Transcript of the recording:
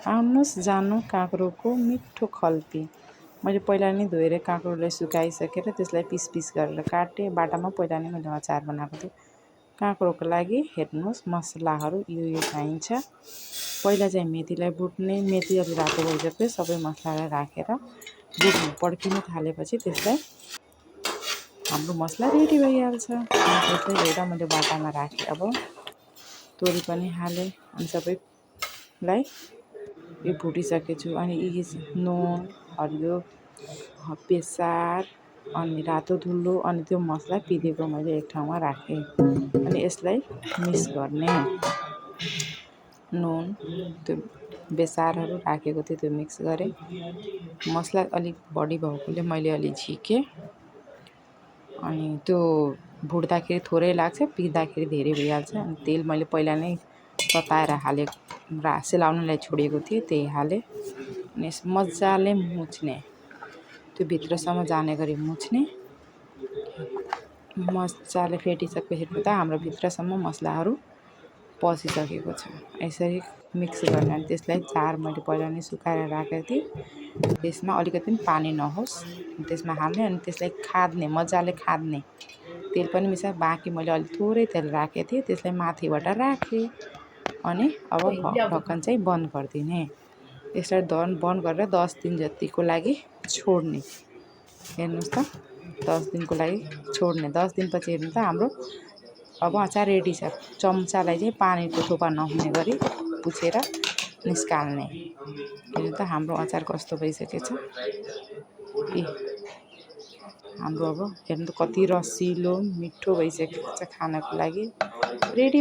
आउनुहोस् जानु काँक्रोको मिठो खल्पी। मैले पहिला नै धोएर काँक्रोलाई सुकाइसकेर त्यसलाई पिस पिस गरेर काटेँ। बाटामा पहिला नै मैले अचार बनाएको थिएँ। काँक्रोको लागि हेर्नुहोस् मसलाहरू यो चाहिन्छ। पहिला चाहिँ मेथीलाई भुट्ने, मेथी अलि रातो भइसक्यो सबै मसलालाई राखेर भुट्नु पड्किनु थालेपछि त्यसलाई हाम्रो मसला रेडी भइहाल्छ। त्यसलाई धोएर मैले बाटामा राखेँ। अब तोरी पनि हालेँ अनि सबैलाई यो भुटिसकेछु। अनि यी नुन, हरियो बेसार अनि रातो धुलो अनि त्यो मसला पिसेको मैले एक ठाउँमा राखेँ। अनि यसलाई मिक्स गर्ने। नुन त्यो बेसारहरू राखेको थिएँ त्यो मिक्स गरेँ। मसला अलिक बढी भएकोले मैले अलि झिकेँ। अनि त्यो भुट्दाखेरि थोरै लाग्छ, पिस्दाखेरि धेरै भइहाल्छ। अनि तेल मैले पहिला नै तताएर सेलाउनलाई छोडेको थिएँ, त्यही हालेँ। अनि मजाले मुछ्ने, त्यो भित्रसम्म जाने गरी मुछ्ने। मजाले फेटिसकेपछि त हाम्रो भित्रसम्म मसलाहरू पसिसकेको छ। यसरी मिक्स गर्ने। अनि त्यसलाई चार मैले पहिला नै सुकाएर राखेको थिएँ, त्यसमा अलिकति पनि पानी नहोस् त्यसमा हाल्ने। अनि त्यसलाई खाद्ने, मजाले खाद्ने। तेल पनि मिसाएँ। बाँकी मैले अलिक थोरै तेल राखेको थिएँ, त्यसलाई माथिबाट राखेँ। अनि अब ढक्कन चाहिँ बन्द गरिदिने। यसलाई बन्द गरेर 10 दिन जतिको लागि छोड्ने। हेर्नुहोस् त 10 दिनको लागि छोड्ने। 10 दिनपछि हेर्नु त हाम्रो अब अचार रेडी छ। चम्चालाई चाहिँ पानीको थोपा नहुने गरी पुछेर निस्काल्ने। हेर्नु त हाम्रो अचार कस्तो भइसकेछ। हाम्रो अब हेर्नु त कति रसिलो मिठो भइसकेको छ खानको लागि रेडी।